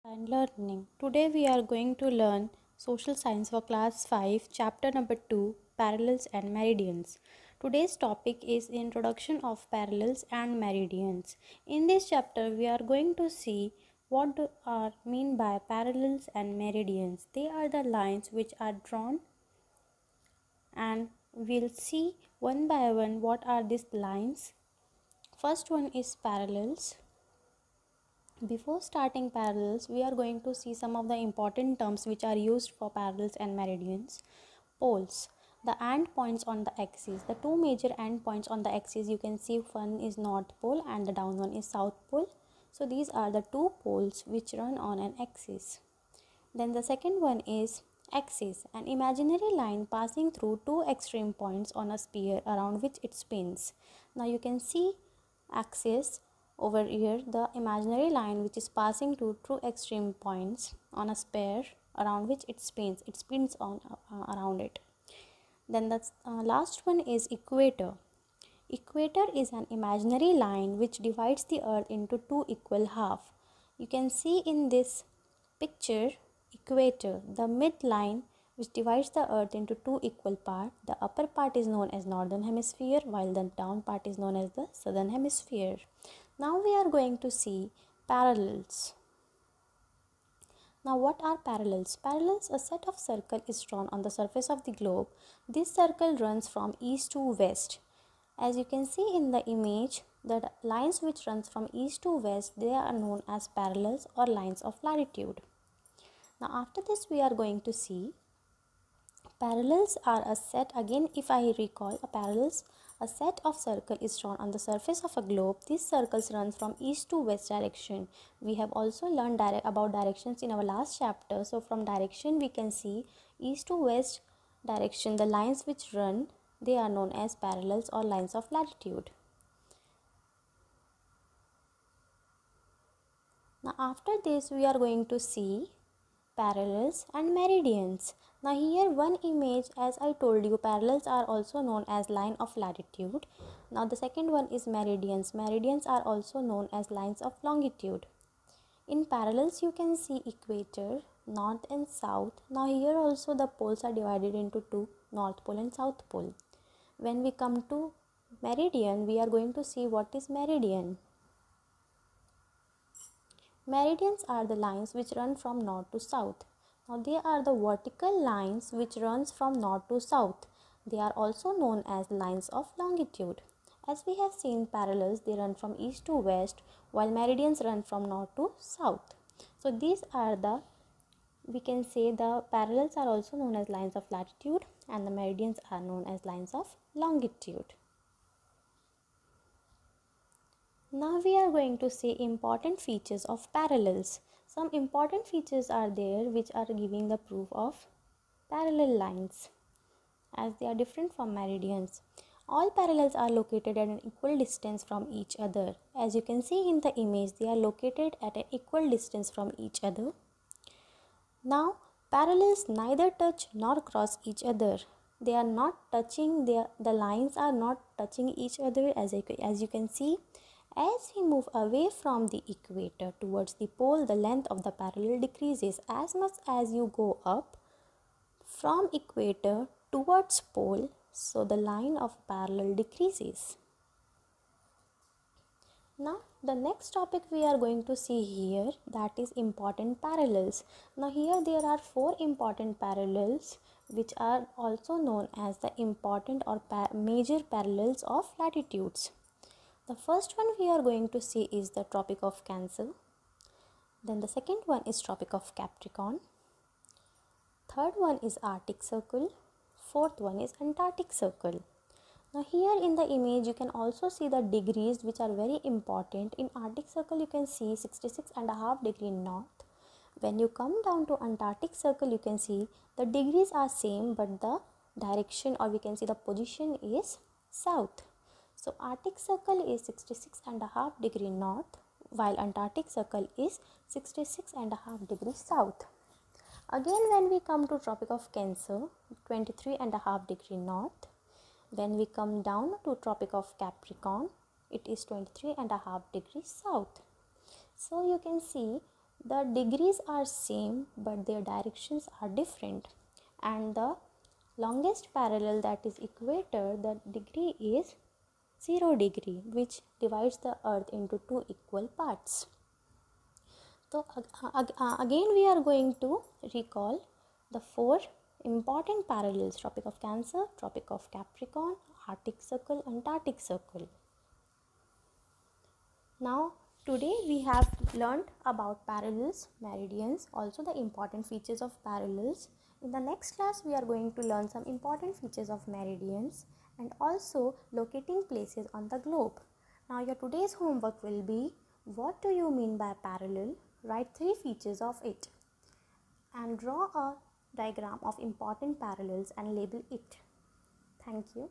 And learning. Today we are going to learn social science for class 5, chapter number 2, parallels and meridians. Today's topic is introduction of parallels and meridians. In this chapter we are going to see what are mean by parallels and meridians. They are the lines which are drawn, and we'll see one by one what are these lines. First one is parallels. Before starting parallels, we are going to see some of the important terms which are used for parallels and meridians. Poles, the end points on the axis. The two major end points on the axis, you can see one is north pole and the down one is south pole. So these are the two poles which run on an axis. Then the second one is axis, an imaginary line passing through two extreme points on a sphere around which it spins. Now you can see axis over here, the imaginary line which is passing to two extreme points on a sphere around which it spins on around it. Then the last one is equator. Equator is an imaginary line which divides the earth into two equal halves. You can see in this picture equator, the midline which divides the earth into two equal parts. The upper part is known as northern hemisphere while the down part is known as the southern hemisphere. Now we are going to see parallels. Now what are parallels? Parallels, a set of circle is drawn on the surface of the globe. This circle runs from east to west. As you can see in the image, the lines which runs from east to west, they are known as parallels or lines of latitude. Now after this we are going to see parallels are a set. Again, if I recall, a set of circle is drawn on the surface of a globe. These circles run from east to west direction. We have also learned about directions in our last chapter. So from direction we can see east to west direction, the lines which run, they are known as parallels or lines of latitude. Now after this we are going to see parallels and meridians. Now here one image, as I told you, parallels are also known as line of latitude. Now the second one is meridians. Meridians are also known as lines of longitude. In parallels you can see equator, north and south. Now here also the poles are divided into two, north pole and south pole. When we come to meridian, we are going to see what is meridian. Meridians are the lines which run from north to south. Now they are the vertical lines which runs from north to south. They are also known as lines of longitude. As we have seen, parallels, they run from east to west, while meridians run from north to south. So these are the, we can say, the parallels are also known as lines of latitude and the meridians are known as lines of longitude. Now we are going to see important features of parallels. Some important features are there which are giving the proof of parallel lines, as they are different from meridians. All parallels are located at an equal distance from each other. As you can see in the image, they are located at an equal distance from each other. Now parallels neither touch nor cross each other. They are not touching, the lines are not touching each other. As you can see, as we move away from the equator towards the pole, the length of the parallel decreases. As much as you go up from equator towards pole, so the line of parallel decreases. Now the next topic we are going to see here, that is important parallels. Now here there are four important parallels which are also known as the important or major parallels of latitudes. The first one we are going to see is the Tropic of Cancer. Then the second one is Tropic of Capricorn. Third one is Arctic Circle. Fourth one is Antarctic Circle. Now here in the image you can also see the degrees which are very important. In Arctic Circle you can see 66.5 degree north. When you come down to Antarctic Circle you can see the degrees are same but the direction, or we can see the position, is south. So Arctic Circle is 66.5 degree north while Antarctic Circle is 66.5 degrees south. Again when we come to Tropic of Cancer, 23.5 degree north. When we come down to Tropic of Capricorn, it is 23.5 degrees south. So you can see the degrees are same but their directions are different, and the longest parallel, that is equator, the degree is 0 degree, which divides the earth into two equal parts. So again we are going to recall the four important parallels: Tropic of Cancer, Tropic of Capricorn, Arctic Circle, Antarctic Circle. Now today we have learned about parallels, meridians, also the important features of parallels. In the next class we are going to learn some important features of meridians and also locating places on the globe. Now your today's homework will be, what do you mean by parallel? Write 3 features of it and draw a diagram of important parallels and label it. Thank you.